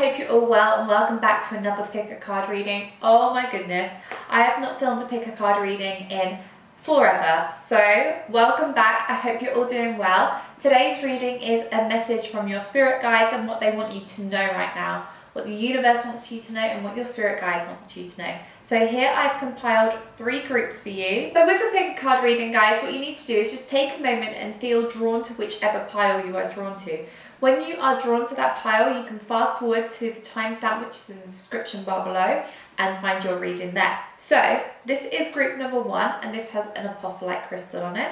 hope you're all well and welcome back to another pick a card reading. Oh my goodness, I have not filmed a pick a card reading in forever, so welcome back. I hope you're all doing well. Today's reading is a message from your spirit guides and what they want you to know right now, what the universe wants you to know and what your spirit guides want you to know. So here I've compiled 3 groups for you. So with a pick a card reading, guys, what you need to do is just take a moment and feel drawn to whichever pile you are drawn to. When you are drawn to that pile, you can fast forward to the timestamp which is in the description bar below and find your reading there. So this is group number 1 and this has an apophyllite crystal on it.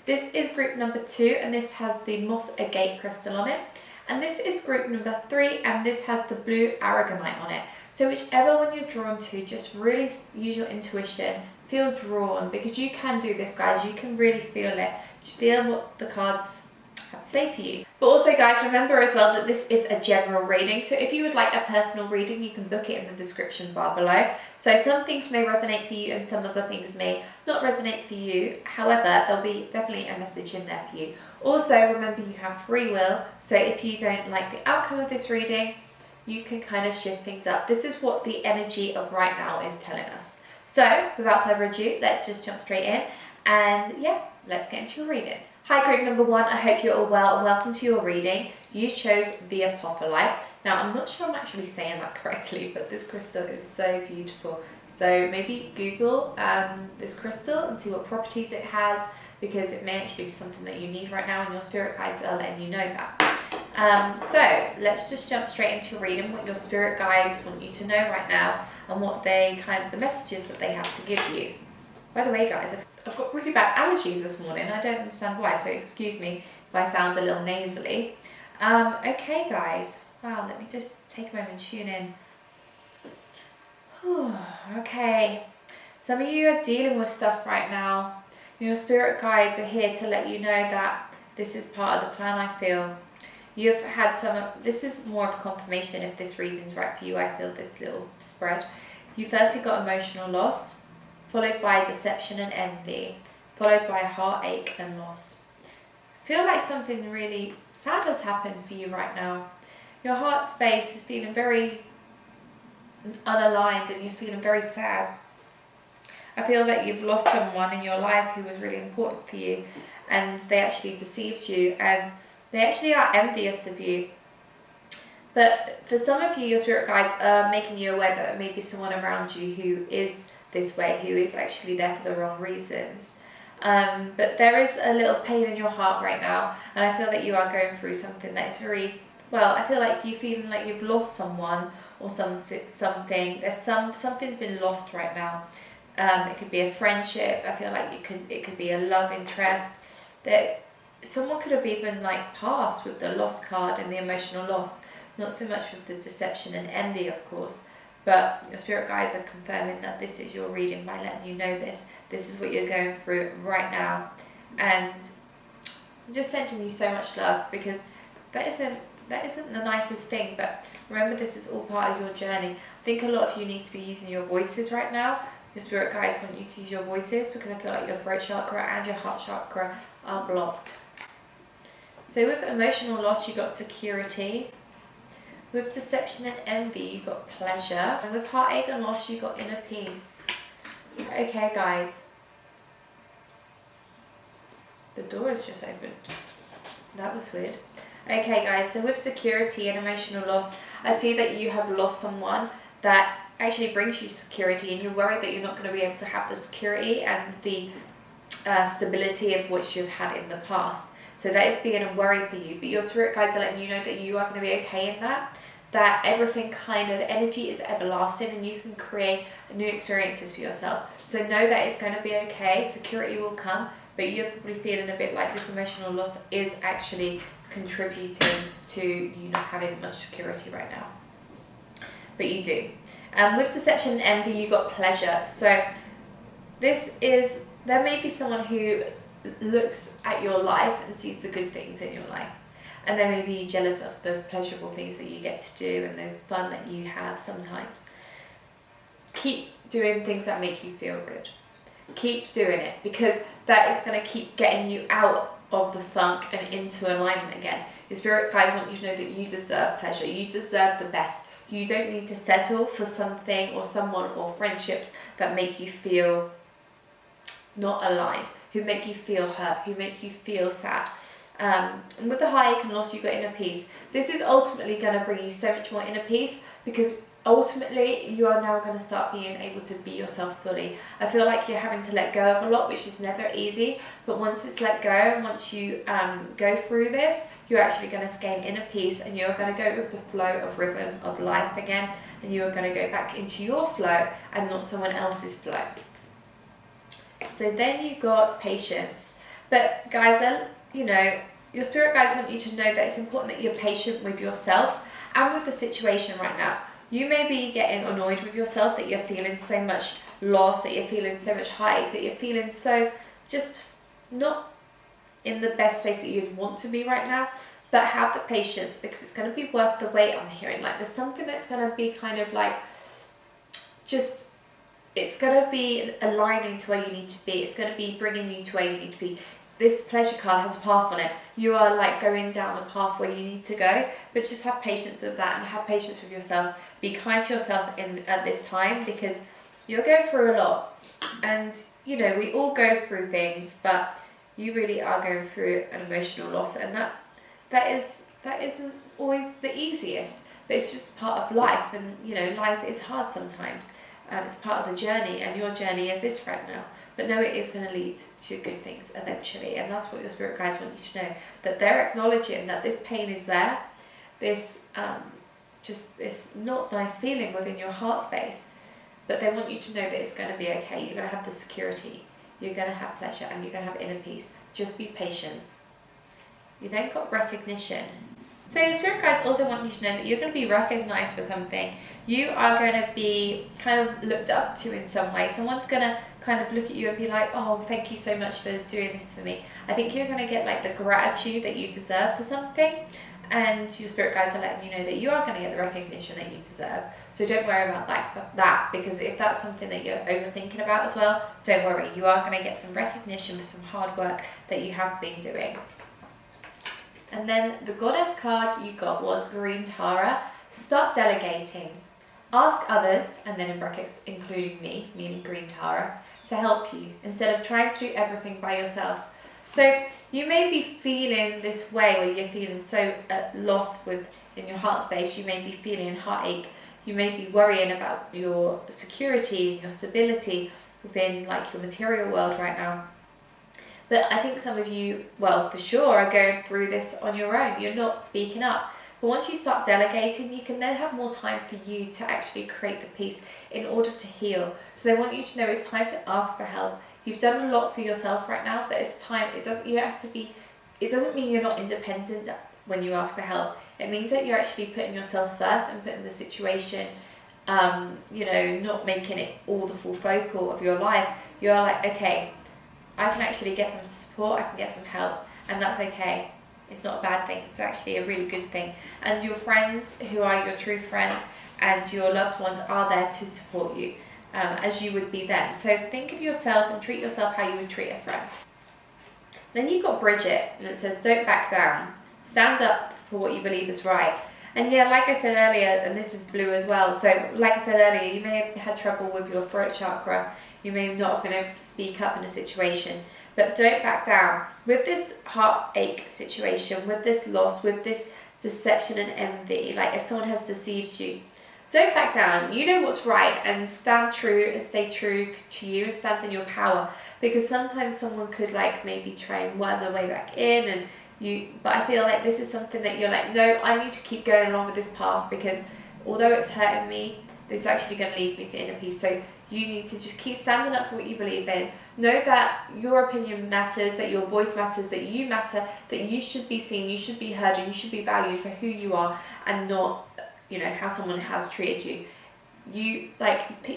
This is group number 2 and this has the moss agate crystal on it. And this is group number 3 and this has the blue aragonite on it. So whichever one you're drawn to, just really use your intuition, feel drawn, because you can do this, guys. You can really feel it. Just feel what the cards have to say for you. But also, guys, remember as well that this is a general reading. So if you would like a personal reading, you can book it in the description bar below. So some things may resonate for you and some other things may not resonate for you. However, there'll be definitely a message in there for you. Also, remember you have free will. So if you don't like the outcome of this reading, you can kind of shift things up. This is what the energy of right now is telling us. So without further ado, let's just jump straight in. And yeah, let's get into your reading. Hi group number 1, I hope you're all well and welcome to your reading. You chose the apophyllite. Now I'm not sure I'm actually saying that correctly, but this crystal is so beautiful. So maybe Google this crystal and see what properties it has, because it may actually be something that you need right now and your spirit guides are letting you know that. So let's just jump straight into reading what your spirit guides want you to know right now and what the messages that they have to give you. By the way, guys, I've got really bad allergies this morning. I don't understand why, so excuse me if I sound a little nasally. Okay, guys. Wow, let me just take a moment and tune in. Okay. Some of you are dealing with stuff right now. Your spirit guides are here to let you know that this is part of the plan, I feel. You've had this is more of a confirmation if this reading's right for you, I feel, this little spread. You firstly got emotional loss, followed by deception and envy, followed by heartache and loss. I feel like something really sad has happened for you right now. Your heart space is feeling very unaligned and you're feeling very sad. I feel that you've lost someone in your life who was really important for you and they actually deceived you and they actually are envious of you. But for some of you, your spirit guides are making you aware that there may be someone around you who is this way, who is actually there for the wrong reasons. But there is a little pain in your heart right now and I feel that you are going through something that is very, well, I feel like you're feeling like you've lost someone or something. There's something's been lost right now. It could be a friendship. I feel like it could be a love interest. That someone could have even passed with the loss card and the emotional loss. Not so much with the deception and envy, of course, but your spirit guides are confirming that this is your reading by letting you know this. This is what you're going through right now, and I'm just sending you so much love, because that isn't the nicest thing. But remember, this is all part of your journey. I think a lot of you need to be using your voices right now. Your spirit guides want you to use your voices because I feel like your throat chakra and your heart chakra are blocked. So with emotional loss, you got security. With deception and envy, you got pleasure. And with heartache and loss, you got inner peace. Okay, guys. The door is just opened. That was weird. Okay, guys, so with security and emotional loss, I see that you have lost someone that actually brings you security and you're worried that you're not going to be able to have the security and the stability of which you've had in the past. So that is being a worry for you, but your spirit guides are letting you know that you are going to be okay in that everything kind of energy is everlasting and you can create new experiences for yourself. So know that it's going to be okay, security will come, but you're probably feeling a bit like this emotional loss is actually contributing to you not having much security right now. But you do. With deception and envy, you got pleasure. So there may be someone who looks at your life and sees the good things in your life, and they may be jealous of the pleasurable things that you get to do and the fun that you have sometimes. Keep doing things that make you feel good. Keep doing it, because that is going to keep getting you out of the funk and into alignment again. Your spirit guides want you to know that you deserve pleasure, you deserve the best, You don't need to settle for something or someone or friendships that make you feel not aligned, who make you feel hurt, who make you feel sad. And with the heartache and loss, you got inner peace. This is ultimately going to bring you so much more inner peace, because ultimately you are now going to start being able to be yourself fully. I feel like you're having to let go of a lot, which is never easy, but once it's let go and once you go through this, you're actually going to gain inner peace, and you're going to go with the flow of rhythm of life again, and you are going to go back into your flow and not someone else's flow. So then you got patience. But guys, your spirit guides want you to know that it's important that you're patient with yourself and with the situation right now. You may be getting annoyed with yourself that you're feeling so much loss, that you're feeling so much heartache, that you're feeling so just not in the best space that you'd want to be right now. But have the patience, because it's going to be worth the wait. I'm hearing like there's something that's going to be kind of like just, it's going to be aligning to where you need to be. It's going to be bringing you to where you need to be. This pleasure card has a path on it. You are like going down the path where you need to go, but just have patience with that and have patience with yourself. Be kind to yourself at this time, because you're going through a lot. And we all go through things, but you really are going through an emotional loss, and that isn't always the easiest, but it's just part of life. And life is hard sometimes, and it's part of the journey, and your journey is this right now. But no, it is going to lead to good things eventually, and that's what your spirit guides want you to know, that they're acknowledging that this pain is there, this just this not nice feeling within your heart space, but they want you to know that it's going to be okay. You're going to have the security, you're going to have pleasure, and you're going to have inner peace. Just be patient. You then got recognition. So your spirit guides also want you to know that you're going to be recognized for something. You are going to be kind of looked up to in some way. Someone's going to kind of look at you and be like, oh, thank you so much for doing this for me. I think you're going to get like the gratitude that you deserve for something, and your spirit guides are letting you know that you are going to get the recognition that you deserve. So don't worry about that, because if that's something that you're overthinking about as well, don't worry. You are going to get some recognition for some hard work that you have been doing. And then the goddess card you got was Green Tara. Stop delegating. Ask others, and then in brackets, including me, meaning Green Tara, to help you instead of trying to do everything by yourself. So you may be feeling this way where you're feeling so lost in your heart space. You may be feeling heartache. You may be worrying about your security and your stability within like your material world right now. But I think some of you, well, for sure, are going through this on your own. You're not speaking up. But once you start delegating, you can then have more time for you to actually create the peace in order to heal. So they want you to know it's time to ask for help. You've done a lot for yourself right now, but it's time. It doesn't mean you're not independent when you ask for help. It means that you're actually putting yourself first and putting the situation, not making it all the full focal of your life. You're like, okay, I can actually get some support, I can get some help, and that's okay. It's not a bad thing, it's actually a really good thing. And your friends, who are your true friends, and your loved ones are there to support you, as you would be them. So think of yourself and treat yourself how you would treat a friend. Then you've got Bridget, and it says, don't back down. Stand up for what you believe is right. And yeah, like I said earlier, and this is blue as well, so like I said earlier, you may have had trouble with your throat chakra. You may not have been able to speak up in a situation, but don't back down. With this heartache situation, with this loss, with this deception and envy, like if someone has deceived you, don't back down. You know what's right, and stand true and stay true to you and stand in your power, because sometimes someone could like maybe try and worm their way back in, and but I feel like this is something that you're like, no, I need to keep going along with this path, because although it's hurting me, this is actually going to lead me to inner peace. So you need to just keep standing up for what you believe in. Know that your opinion matters, that your voice matters, that you matter, that you should be seen, you should be heard, and you should be valued for who you are, and not, how someone has treated you. You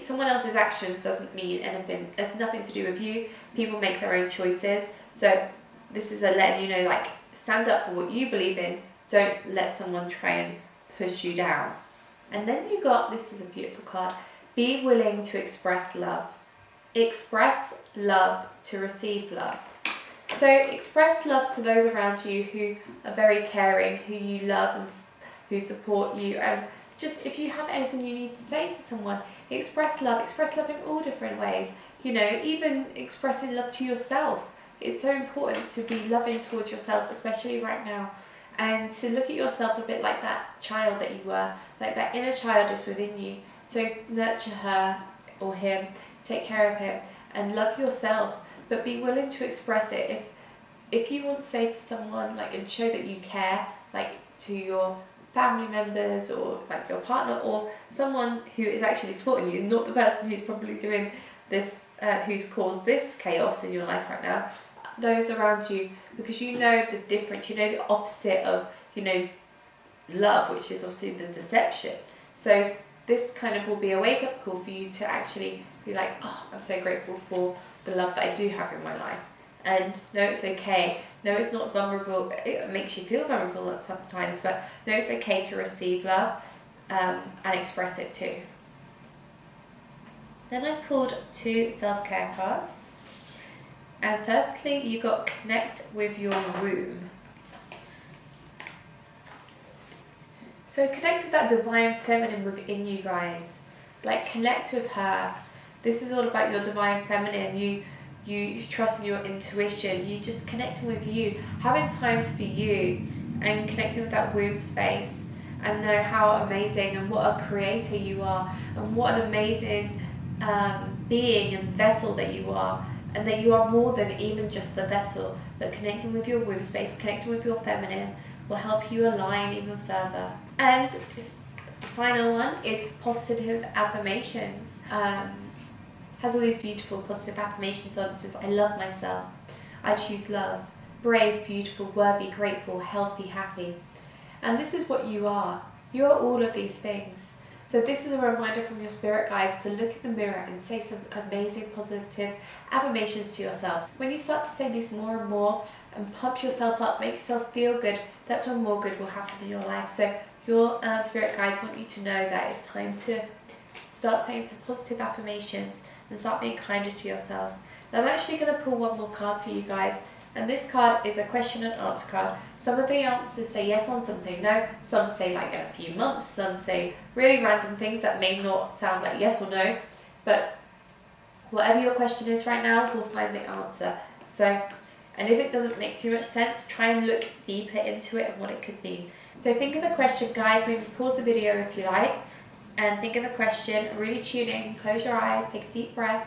someone else's actions doesn't mean anything. It's nothing to do with you. People make their own choices. So this is a letting you know, stand up for what you believe in. Don't let someone try and push you down. And then you got, this is a beautiful card, be willing to express love. Express love to receive love. So express love to those around you who are very caring, who you love and who support you, and just if you have anything you need to say to someone, express love in all different ways. You know, even expressing love to yourself. It's so important to be loving towards yourself, especially right now, and to look at yourself a bit like that child that you were, like that inner child is within you. So nurture her or him, take care of him, and love yourself, but be willing to express it. If you want to say to someone, like, and show that you care, like to your family members or like your partner or someone who is actually supporting you, not the person who's probably doing this, who's caused this chaos in your life right now, those around you, because you know the difference, you know the opposite of, you know, love, which is obviously the deception. So this kind of will be a wake-up call for you to actually be like, oh, I'm so grateful for the love that I do have in my life. And no, it's okay. No, it's not vulnerable. It makes you feel vulnerable at sometimes, but no, it's okay to receive love and express it too. Then I've pulled 2 self-care cards. And firstly, you got connect with your womb. So connect with that divine feminine within you guys. Like, connect with her. This is all about your divine feminine. You trust in your intuition. You just connecting with you, having times for you, and connecting with that womb space, and know how amazing and what a creator you are, and what an amazing being and vessel that you are, and that you are more than even just the vessel. But connecting with your womb space, connecting with your feminine, will help you align even further. And the final one is positive affirmations. Has all these beautiful positive affirmations on. It says, I love myself, I choose love, brave, beautiful, worthy, grateful, healthy, happy. And this is what you are. You are all of these things. So this is a reminder from your spirit guides to look in the mirror and say some amazing positive affirmations to yourself. When you start to say these more and more and pump yourself up, make yourself feel good, that's when more good will happen in your life. So your spirit guides want you to know that it's time to start saying some positive affirmations and start being kinder to yourself. Now I'm actually going to pull one more card for you guys, and this card is a question and answer card. Some of the answers say yes on, some say no, some say like in a few months, some say really random things that may not sound like yes or no, but whatever your question is right now, we'll find the answer. So, and if it doesn't make too much sense, try and look deeper into it and what it could mean. So think of the question, guys, maybe pause the video if you like, and think of the question, really tune in, close your eyes, take a deep breath,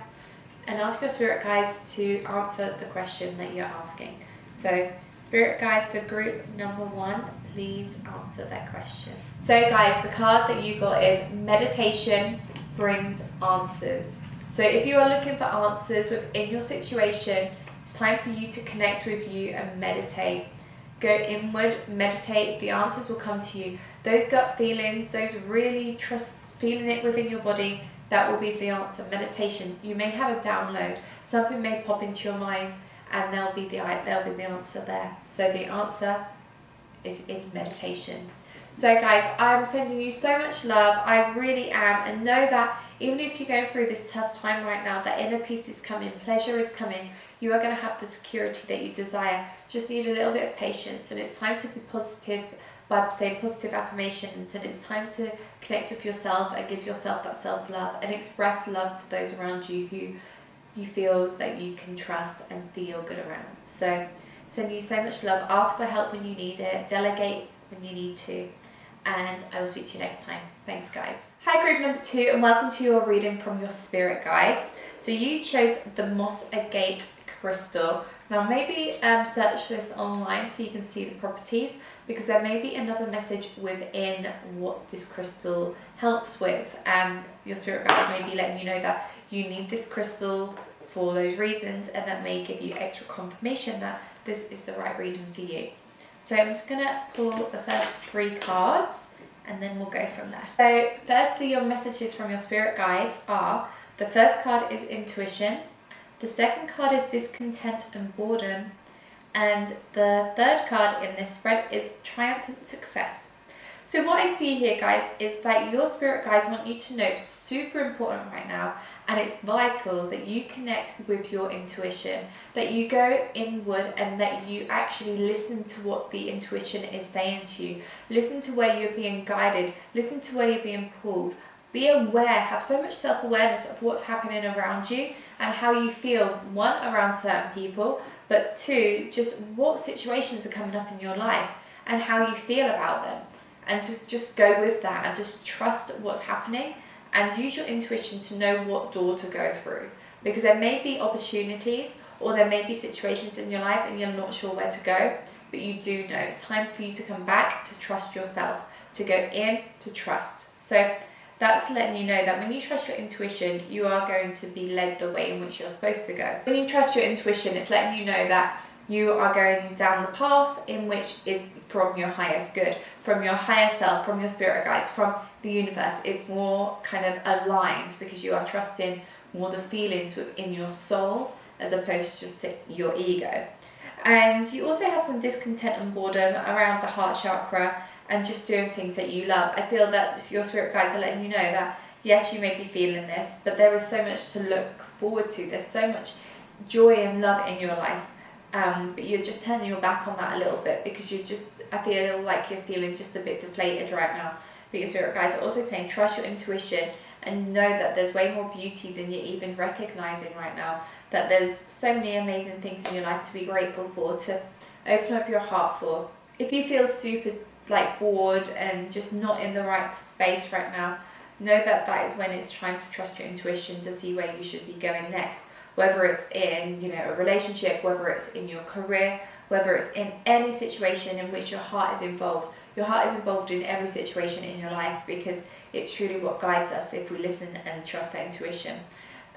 and ask your spirit guides to answer the question that you're asking. So spirit guides for group number 1, please answer that question. So guys, the card that you got is meditation brings answers. So if you are looking for answers within your situation, it's time for you to connect with you and meditate. Go inward, meditate, the answers will come to you. Those gut feelings, those really feeling it within your body, that will be the answer. Meditation. You may have a download. Something may pop into your mind, and there'll be the answer there. So the answer is in meditation. So guys, I'm sending you so much love. I really am, and know that even if you're going through this tough time right now, that inner peace is coming, pleasure is coming. You are going to have the security that you desire. Just need a little bit of patience, and it's time to be positive by saying positive affirmations, and it's time to connect with yourself and give yourself that self-love and express love to those around you who you feel that you can trust and feel good around. So send you so much love. Ask for help when you need it, delegate when you need to, and I will speak to you next time. Thanks guys. Hi group number 2, and welcome to your reading from your spirit guides. So you chose the moss agate crystal. Now maybe search this online so you can see the properties, because there may be another message within what this crystal helps with. Your spirit guides may be letting you know that you need this crystal for those reasons, and that may give you extra confirmation that this is the right reading for you. So I'm just going to pull the first 3 cards, and then we'll go from there. So firstly, your messages from your spirit guides are, the first card is intuition, the second card is discontent and boredom, and the third card in this spread is triumphant success. So what I see here, guys, is that your spirit guides want you to know it's super important right now, and it's vital that you connect with your intuition, that you go inward and that you actually listen to what the intuition is saying to you. Listen to where you're being guided, listen to where you're being pulled. Be aware, have so much self-awareness of what's happening around you and how you feel, one, around certain people, but two, just what situations are coming up in your life and how you feel about them. And to just go with that and just trust what's happening and use your intuition to know what door to go through. Because there may be opportunities or there may be situations in your life and you're not sure where to go, but you do know it's time for you to come back, to trust yourself, to go in, to trust. So that's letting you know that when you trust your intuition, you are going to be led the way in which you're supposed to go. When you trust your intuition, it's letting you know that you are going down the path in which is from your highest good, from your higher self, from your spirit guides, from the universe. It's more kind of aligned because you are trusting more the feelings within your soul as opposed to just your ego. And you also have some discontent and boredom around the heart chakra and just doing things that you love. I feel that your spirit guides are letting you know that yes, you may be feeling this, but there is so much to look forward to. There's so much joy and love in your life. But you're just turning your back on that a little bit because I feel like you're feeling just a bit deflated right now. But your spirit guides are also saying trust your intuition and know that there's way more beauty than you're even recognizing right now. That there's so many amazing things in your life to be grateful for, to open up your heart for. If you feel super bored and just not in the right space right now, know that that is when it's time to trust your intuition to see where you should be going next. Whether it's in, a relationship, whether it's in your career, whether it's in any situation in which your heart is involved. Your heart is involved in every situation in your life because it's truly what guides us if we listen and trust our intuition.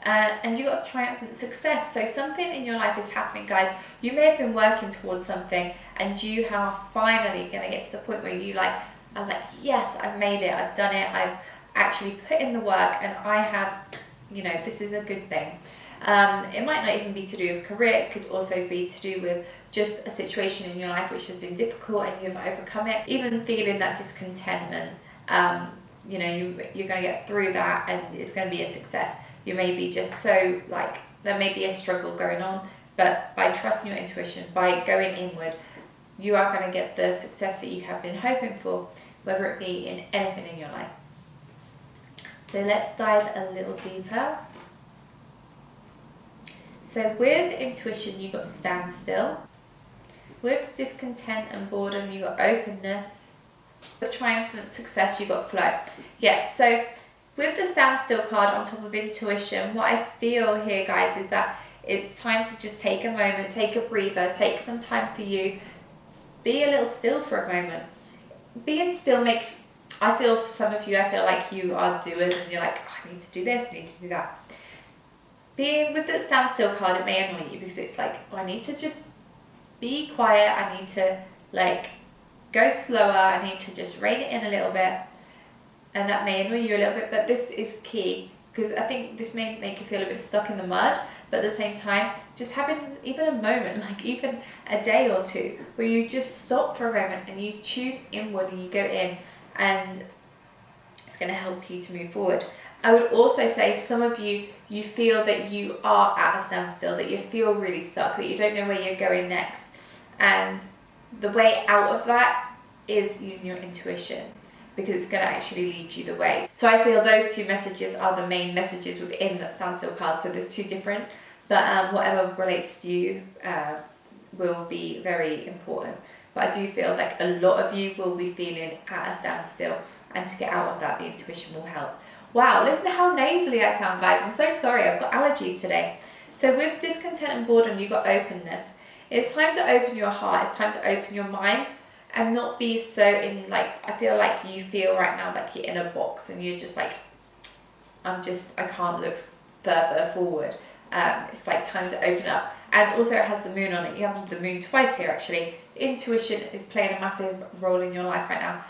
And you got triumphant success. So something in your life is happening, guys. You may have been working towards something and you are finally going to get to the point where you are like, yes, I've made it, I've done it, I've actually put in the work and I have, this is a good thing. It might not even be to do with career, it could also be to do with just a situation in your life which has been difficult and you've overcome it. Even feeling that discontentment, you're going to get through that and it's going to be a success. You may be just so there may be a struggle going on, but by trusting your intuition, by going inward, you are going to get the success that you have been hoping for, whether it be in anything in your life. So let's dive a little deeper. So with intuition, you got standstill. With discontent and boredom, you got openness. With triumphant success, you got flow. Yeah, so with the standstill card on top of intuition, what I feel here, guys, is that it's time to just take a moment, take a breather, take some time for you. Be a little still for a moment. Being still I feel for some of you, I feel like you are doers and you're like, oh, I need to do this, I need to do that. Being with the standstill card, it may annoy you because it's like, oh, I need to just be quiet, I need to go slower, I need to just rein it in a little bit. And that may annoy you a little bit, but this is key because I think this may make you feel a bit stuck in the mud, but at the same time, just having even a moment, even a day or two, where you just stop for a moment and you tune inward and you go in, and it's going to help you to move forward. I would also say if some of you feel that you are at a standstill, that you feel really stuck, that you don't know where you're going next, and the way out of that is using your intuition, because it's going to actually lead you the way. So I feel those two messages are the main messages within that standstill card. So there's two different, but whatever relates to you will be very important. But I do feel like a lot of you will be feeling at a standstill, and to get out of that, the intuition will help. Wow, listen to how nasally I sound, guys. I'm so sorry, I've got allergies today. So with discontent and boredom, you've got openness. It's time to open your heart, it's time to open your mind, and not be so in I feel like you feel right now like you're in a box and you're just like, I can't look further forward. It's time to open up. And also it has the moon on it. You have the moon twice here actually. Intuition is playing a massive role in your life right now,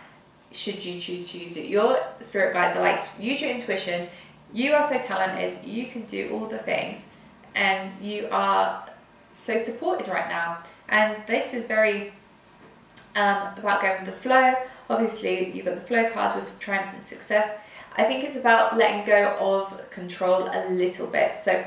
should you choose to use it. Your spirit guides are use your intuition. You are so talented, you can do all the things, and you are so supported right now. And this is very about going with the flow, Obviously, you've got the flow card with triumph and success. I think it's about letting go of control a little bit. So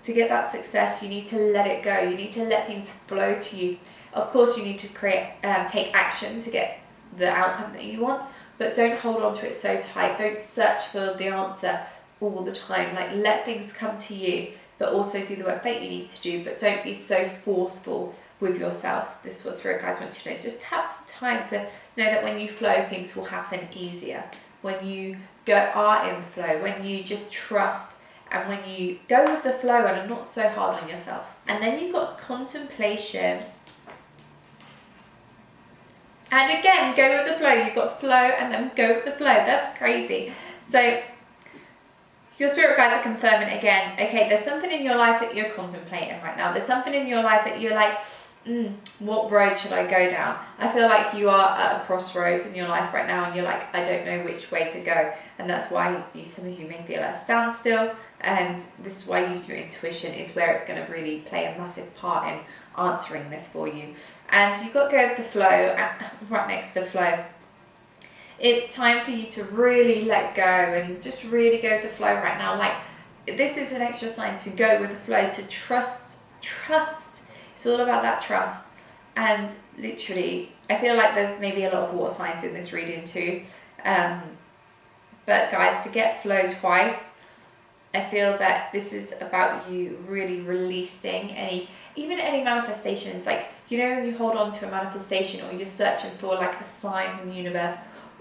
to get that success, you need to let it go. You need to let things flow to you. Of course, you need to take action to get the outcome that you want, but don't hold on to it so tight. Don't search for the answer all the time. Like, let things come to you, but also do the work that you need to do, but don't be so forceful with yourself. This is what Spirit Guides want you to know. Just have some time to know that when you flow, things will happen easier. When you are in the flow, when you just trust, and when you go with the flow and are not so hard on yourself. And then you've got contemplation. And again, go with the flow. You've got flow and then go with the flow. That's crazy. So your spirit guides are confirming again, okay, there's something in your life that you're contemplating right now. There's something in your life that you're like, what road should I go down? I feel like you are at a crossroads in your life right now and you're like, I don't know which way to go. And that's why some of you may feel at a standstill. And this is why using your intuition is where it's going to really play a massive part in answering this for you. And you've got to go with the flow, right next to flow. It's time for you to really let go and just really go with the flow right now. Like, this is an extra sign to go with the flow, to trust. It's all about that trust. And literally, I feel like there's maybe a lot of water signs in this reading too. But guys, to get flow twice, I feel that this is about you really releasing any manifestations. Like, you know, when you hold on to a manifestation or you're searching for like a sign from the universe,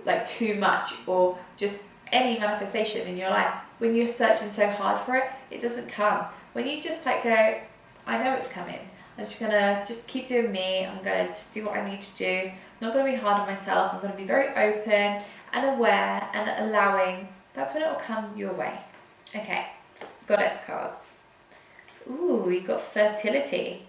like too much, or just any manifestation in your life, when you're searching so hard for it, it doesn't come. When you just like go, I know it's coming. I'm just gonna keep doing me. I'm gonna just do what I need to do. I'm not gonna be hard on myself. I'm gonna be very open and aware and allowing. That's when it will come your way. Okay, Goddess cards. Ooh, you got fertility.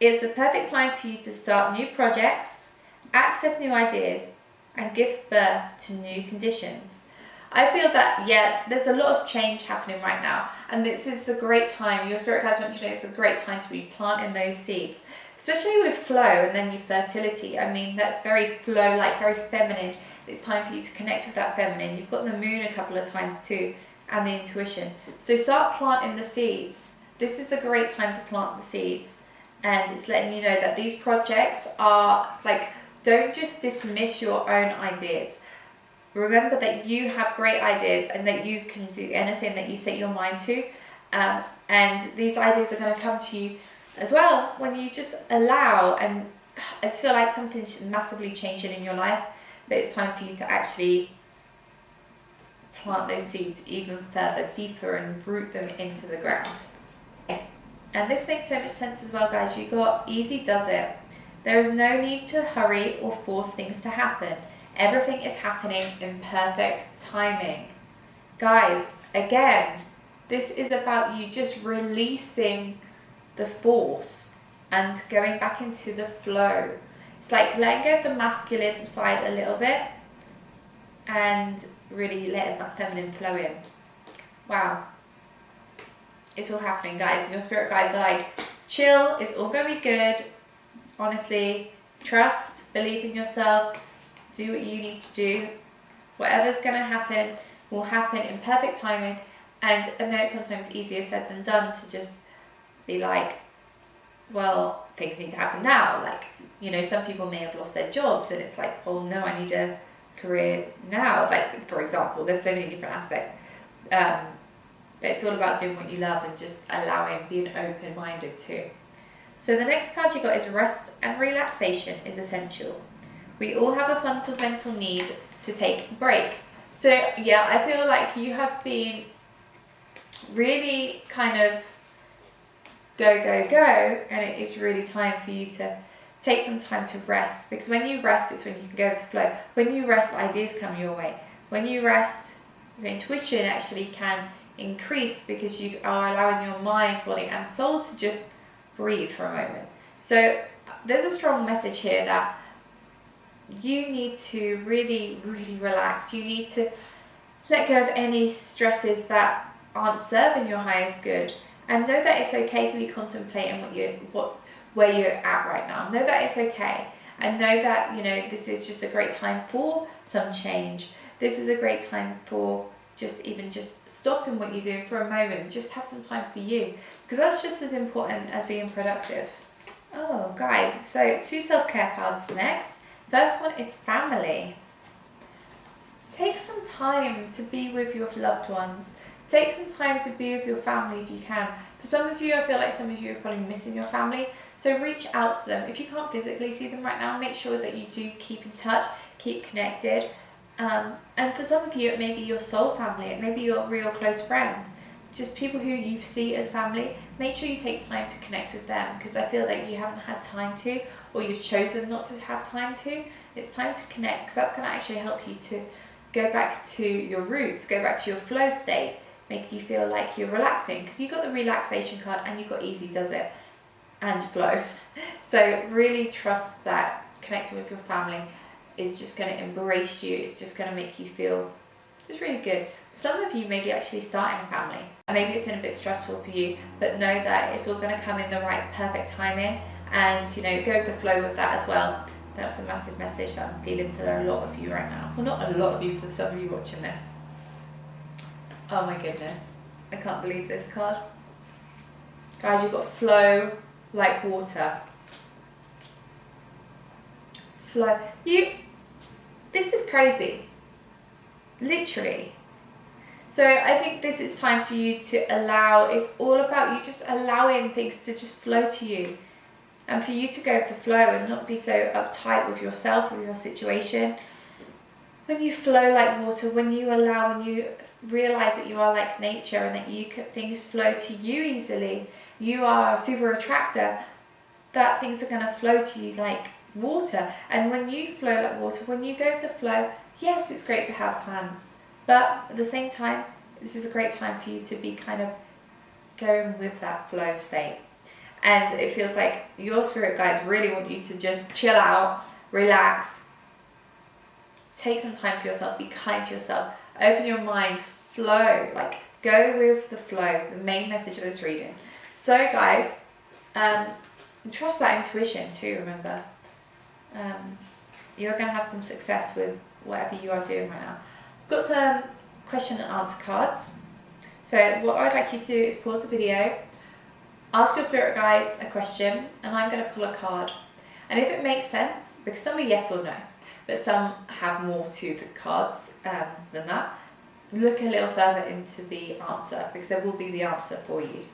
It's the perfect time for you to start new projects, access new ideas, and give birth to new conditions. I feel that, yeah, there's a lot of change happening right now, and this is a great time. Your spirit guides want you to know it's a great time to be planting those seeds, especially with flow and then your fertility. I mean, that's very flow, like very feminine. It's time for you to connect with that feminine. You've got the moon a couple of times too, and the intuition. So start planting the seeds. This is the great time to plant the seeds, and it's letting you know that these projects are like, don't just dismiss your own ideas. Remember that you have great ideas and that you can do anything that you set your mind to. And these ideas are going to come to you as well when you just allow. And I just feel like something's massively changing in your life, but it's time for you to actually plant those seeds even further, deeper, and root them into the ground. And this makes so much sense as well, guys. You got easy does it. There is no need to hurry or force things to happen. Everything is happening in perfect timing. Guys, again, this is about you just releasing the force and going back into the flow. It's like letting go of the masculine side a little bit and really letting that feminine flow in. Wow. It's all happening, guys. And your spirit guides are like, chill, it's all going to be good. Honestly, trust, believe in yourself, do what you need to do. Whatever's going to happen will happen in perfect timing. And I know it's sometimes easier said than done to just be like, well, things need to happen now. Like, you know, some people may have lost their jobs and it's like, well, no, I need a career now. Like, for example, there's so many different aspects. But it's all about doing what you love and just allowing, being open-minded too. So the next card you got is rest and relaxation is essential. We all have a fundamental need to take a break. So yeah, I feel like you have been really kind of go, and it is really time for you to take some time to rest, because when you rest, it's when you can go with the flow. When you rest, ideas come your way. When you rest, your intuition actually can increase because you are allowing your mind, body, and soul to just breathe for a moment. So there's a strong message here that you need to really, really relax. You need to let go of any stresses that aren't serving your highest good, and know that it's okay to be contemplating where you're at right now. Know that it's okay, and know that, you know, this is just a great time for some change. This is a great time for just stopping what you're doing for a moment, just have some time for you, because that's just as important as being productive. Oh guys, so 2 self-care cards next. First one is family. Take some time to be with your loved ones. Take some time to be with your family if you can. For some of you, I feel like some of you are probably missing your family, so reach out to them. If you can't physically see them right now, make sure that you do keep in touch, keep connected. And for some of you, it may be your soul family, it may be your real close friends, just people who you see as family. Make sure you take time to connect with them, because I feel like you haven't had time to, or you've chosen not to have time to. It's time to connect, because that's going to actually help you to go back to your roots, go back to your flow state, make you feel like you're relaxing, because you got the relaxation card and you got easy does it and flow. So really trust that connecting with your family is just going to embrace you. It's just going to make you feel just really good. Some of you may be actually starting a family, and maybe it's been a bit stressful for you, but know that it's all going to come in the right perfect timing, and you know, go with the flow with that as well. That's a massive message that I'm feeling for a lot of you right now. Well, not a lot of you, for some of you watching this. Oh my goodness, I can't believe this card. Guys, you've got flow like water. Flow. This is crazy. Literally. So I think this is time for you to allow, it's all about you just allowing things to just flow to you. And for you to go with the flow and not be so uptight with yourself, with your situation. When you flow like water, when you allow, when you realize that you are like nature and that things flow to you easily, you are a super attractor, that things are going to flow to you like water. And when you flow like water, when you go with the flow, yes, it's great to have plans, but at the same time, this is a great time for you to be kind of going with that flow state. And it feels like your spirit guides really want you to just chill out, relax, take some time for yourself, be kind to yourself, open your mind, flow, like go with the flow, the main message of this reading. So guys, trust that intuition too, remember. You're going to have some success with whatever you are doing right now. I've got some question and answer cards. So what I'd like you to do is pause the video, ask your spirit guides a question, and I'm going to pull a card. And if it makes sense, because some are yes or no, but some have more to the cards than that, look a little further into the answer, because there will be the answer for you.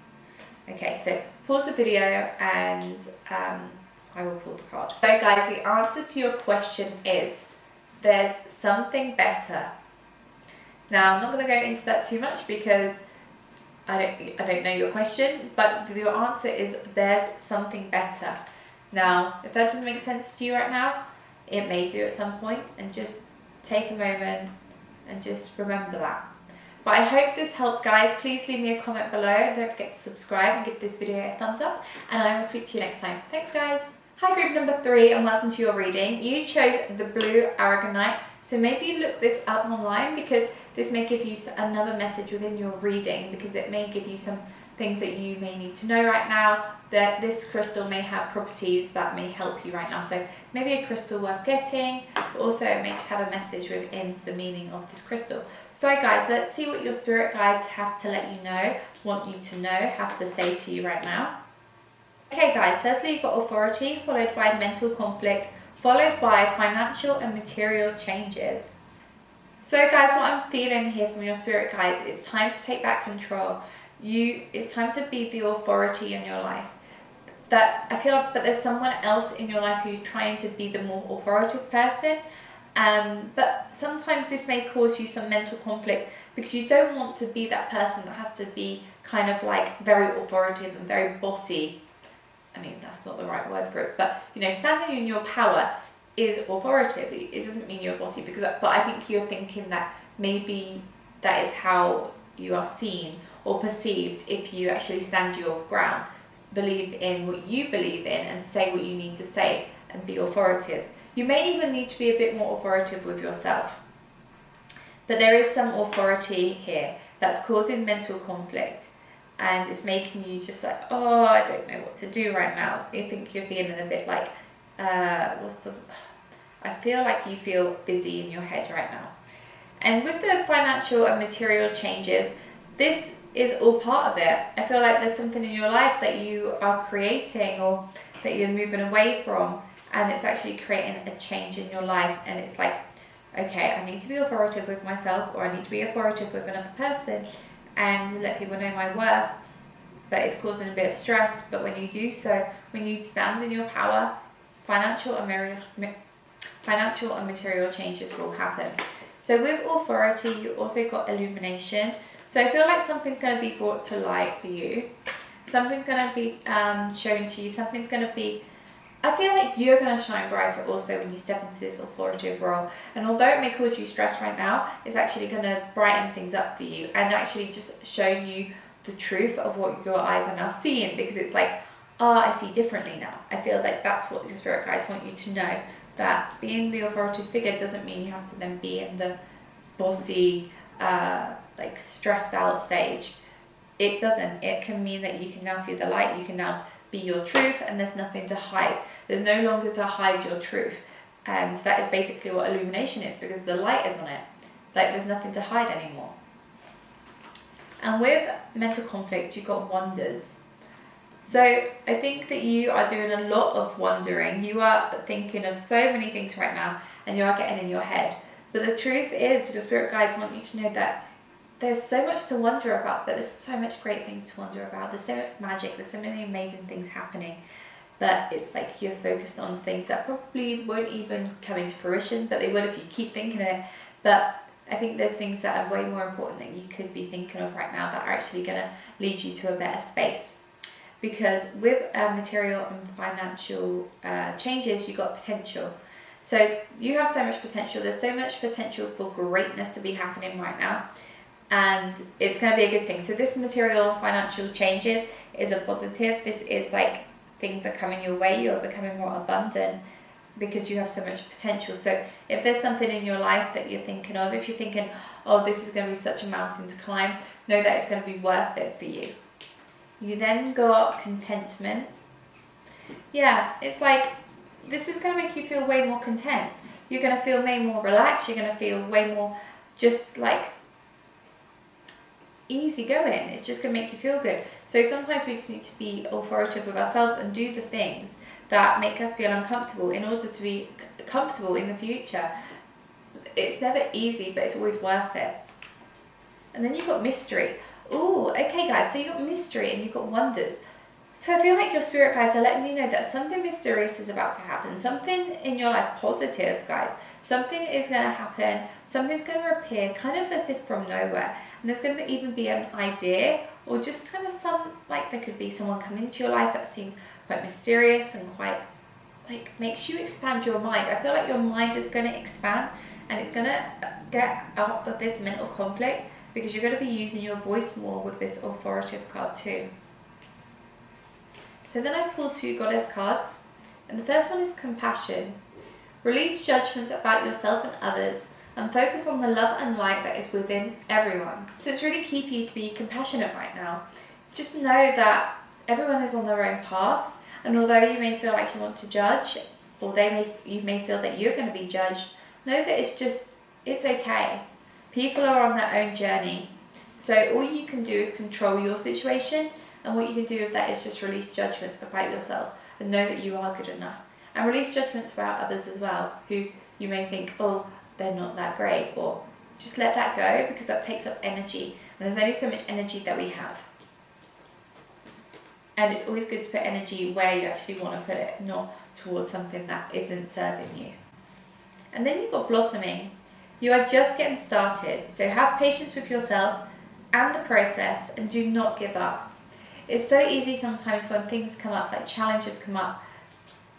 Okay, so pause the video and I will pull the card. So guys, the answer to your question is, there's something better. Now, I'm not going to go into that too much because I don't know your question, but your answer is there's something better. Now, if that doesn't make sense to you right now, it may do at some point, and just take a moment and just remember that. But I hope this helped, guys. Please leave me a comment below, and don't forget to subscribe and give this video a thumbs up, and I will speak to you next time. Thanks, guys. Hi, group number 3, and welcome to your reading. You chose the blue aragonite, so maybe you look this up online, because this may give you another message within your reading, because it may give you some things that you may need to know right now, that this crystal may have properties that may help you right now. So maybe a crystal worth getting, but also it may just have a message within the meaning of this crystal. So guys, let's see what your spirit guides have to let you know, want you to know, have to say to you right now. Okay guys, firstly you've got authority, followed by mental conflict, followed by financial and material changes. So guys, what I'm feeling here from your spirit guides, it's time to take back control. It's time to be the authority in your life. That I feel like, but there's someone else in your life who's trying to be the more authoritative person. But sometimes this may cause you some mental conflict, because you don't want to be that person that has to be kind of like very authoritative and very bossy. I mean, that's not the right word for it, but you know, standing in your power is authoritative. It doesn't mean you're bossy, but I think you're thinking that maybe that is how you are seen or perceived if you actually stand your ground, believe in what you believe in, and say what you need to say and be authoritative. You may even need to be a bit more authoritative with yourself. But there is some authority here that's causing mental conflict, and it's making you just like, oh, I don't know what to do right now. You think you're feeling a bit like I feel like you feel busy in your head right now. And with the financial and material changes, this is all part of it. I feel like there's something in your life that you are creating or that you're moving away from, and it's actually creating a change in your life. And it's like, okay, I need to be authoritative with myself, or I need to be authoritative with another person and let people know my worth. But it's causing a bit of stress. But when you do so, when you stand in your power, financial and material changes will happen. So with authority, you also got illumination. So I feel like something's going to be brought to light for you. Something's going to be shown to you. Something's going to be... I feel like you're going to shine brighter also when you step into this authoritative role. And although it may cause you stress right now, it's actually going to brighten things up for you and actually just show you the truth of what your eyes are now seeing, because it's like, I see differently now. I feel like that's what your spirit guides want you to know, that being the authoritative figure doesn't mean you have to then be in the bossy, like stressed out stage. It doesn't. It can mean that you can now see the light, you can now be your truth, and there's nothing to hide. There's no longer to hide your truth. And that is basically what illumination is, because the light is on it. Like there's nothing to hide anymore. And with mental conflict, you've got wonders. So I think that you are doing a lot of wondering. You are thinking of so many things right now, and you are getting in your head. But the truth is, your spirit guides want you to know that there's so much to wonder about, but there's so much great things to wonder about. There's so much magic, there's so many amazing things happening. But it's like you're focused on things that probably won't even come into fruition, but they will if you keep thinking it. But I think there's things that are way more important that you could be thinking of right now that are actually going to lead you to a better space. Because with material and financial changes, you've got potential. So you have so much potential. There's so much potential for greatness to be happening right now. And it's going to be a good thing. So this material and financial changes is a positive. This is like things are coming your way. You're becoming more abundant because you have so much potential. So if there's something in your life that you're thinking of, if you're thinking, oh, this is going to be such a mountain to climb, know that it's going to be worth it for you. You then got contentment. Yeah, it's like this is going to make you feel way more content. You're going to feel way more relaxed. You're going to feel way more just like easy going. It's just going to make you feel good. So sometimes we just need to be authoritative with ourselves and do the things that make us feel uncomfortable in order to be comfortable in the future. It's never easy, but it's always worth it. And then you've got mystery. Oh, okay guys, so you've got mystery and you've got wonders. So I feel like your spirit guides are letting you know that something mysterious is about to happen. Something in your life positive, guys. Something is going to happen. Something's going to appear kind of as if from nowhere. And there's going to even be an idea or just kind of some, like there could be someone coming into your life that seems quite mysterious and quite like makes you expand your mind. I feel like your mind is going to expand and it's going to get out of this mental conflict because you're going to be using your voice more with this authoritative card too. So then I pulled 2 goddess cards, and the first one is compassion. Release judgments about yourself and others and focus on the love and light that is within everyone. So it's really key for you to be compassionate right now. Just know that everyone is on their own path, and although you may feel like you want to judge, or you may feel that you're going to be judged, know that it's okay. People are on their own journey. So all you can do is control your situation, and what you can do with that is just release judgments about yourself and know that you are good enough. And release judgments about others as well, who you may think, oh, they're not that great, or just let that go because that takes up energy. And there's only so much energy that we have. And it's always good to put energy where you actually want to put it, not towards something that isn't serving you. And then you've got blossoming. You are just getting started, so have patience with yourself and the process and do not give up. It's so easy sometimes when things come up, like challenges come up,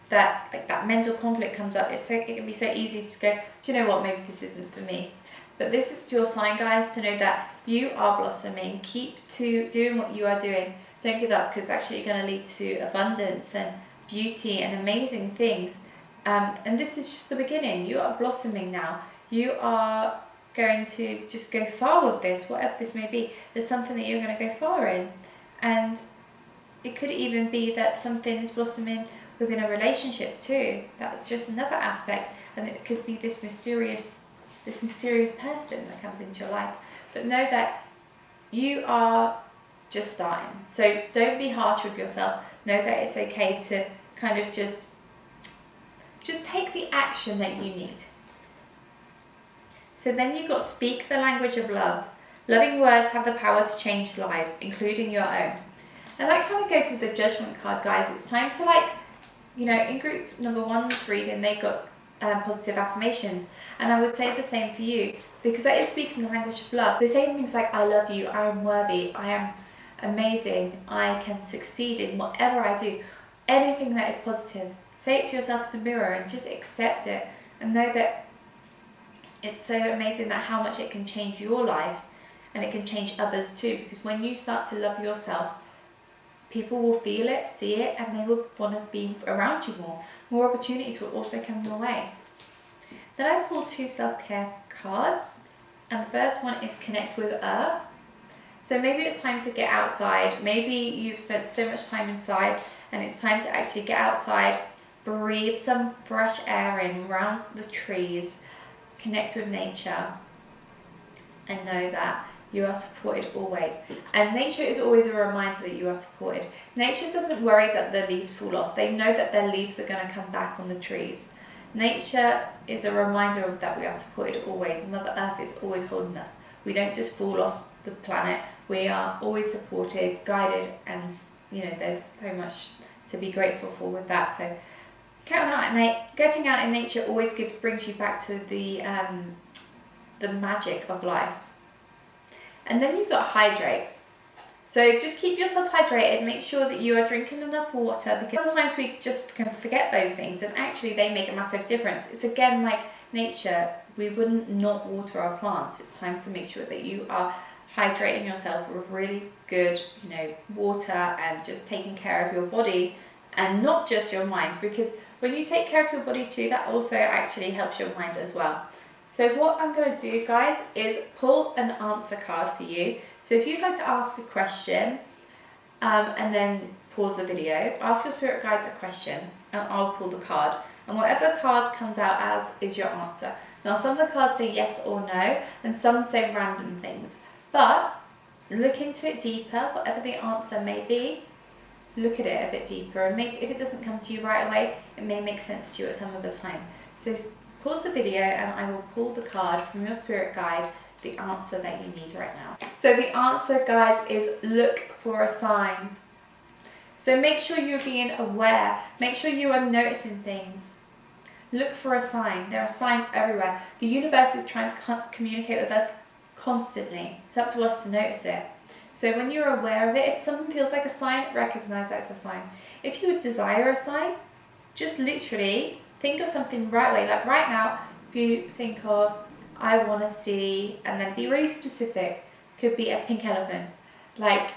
that like that mental conflict comes up. It can be so easy to go, do you know what, maybe this isn't for me. But this is your sign, guys, to know that you are blossoming. Keep to doing what you are doing. Don't give up, because actually you're going to lead to abundance and beauty and amazing things. And this is just the beginning. You are blossoming now. You are going to just go far with this, whatever this may be. There's something that you're going to go far in. And it could even be that something is blossoming within a relationship too. That's just another aspect, and it could be this mysterious person that comes into your life. But know that you are just starting. So don't be harsh with yourself. Know that it's okay to kind of just take the action that you need. So then you've got speak the language of love. Loving words have the power to change lives, including your own. And that kind of goes with the judgment card, guys. It's time to, like, you know, in group number 1's reading, they got positive affirmations. And I would say the same for you, because that is speaking the language of love. So saying things like, I love you, I am worthy, I am amazing, I can succeed in whatever I do. Anything that is positive. Say it to yourself in the mirror and just accept it. And know that it's so amazing that how much it can change your life, and it can change others too. Because when you start to love yourself, people will feel it, see it, and they will want to be around you more. More opportunities will also come your way. Then I pulled 2 self-care cards, and the first one is connect with Earth. So maybe it's time to get outside. Maybe you've spent so much time inside, and it's time to actually get outside, breathe some fresh air in around the trees, connect with nature, and know that you are supported always. And nature is always a reminder that you are supported. Nature doesn't worry that the leaves fall off. They know that their leaves are going to come back on the trees. Nature is a reminder of that we are supported always. Mother Earth is always holding us. We don't just fall off the planet. We are always supported, guided, and you know, there's so much to be grateful for with that. So getting out in nature always brings you back to the magic of life. And then you've got hydrate. So just keep yourself hydrated. Make sure that you are drinking enough water, because sometimes we just can forget those things, and actually they make a massive difference. It's again like nature. We wouldn't not water our plants. It's time to make sure that you are hydrating yourself with really good, you know, water, and just taking care of your body and not just your mind, because when you take care of your body too, that also actually helps your mind as well. So what I'm going to do, guys, is pull an answer card for you. So if you'd like to ask a question and then pause the video, ask your spirit guides a question and I'll pull the card. And whatever card comes out as is your answer. Now some of the cards say yes or no, and some say random things. But look into it deeper, whatever the answer may be, look at it a bit deeper. And maybe if it doesn't come to you right away, it may make sense to you at some other time. So pause the video and I will pull the card from your spirit guide, the answer that you need right now. So the answer, guys, is look for a sign. So make sure you're being aware. Make sure you are noticing things. Look for a sign. There are signs everywhere. The universe is trying to communicate with us constantly. It's up to us to notice it. So when you're aware of it, if something feels like a sign, recognize that it's a sign. If you would desire a sign, just literally think of something right away. Like right now, if you think of, I want to see, and then be really specific. Could be a pink elephant, like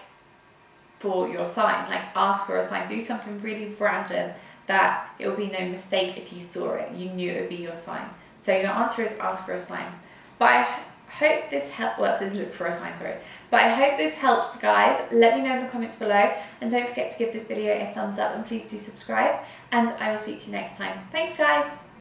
for your sign. Like ask for a sign. Do something really random that it will be no mistake if you saw it. You knew it would be your sign. So your answer is ask for a sign. But I hope this helps. Well, it says look for a sign, sorry. But I hope this helps, guys. Let me know in the comments below. And don't forget to give this video a thumbs up, and please do subscribe. And I will speak to you next time. Thanks, guys.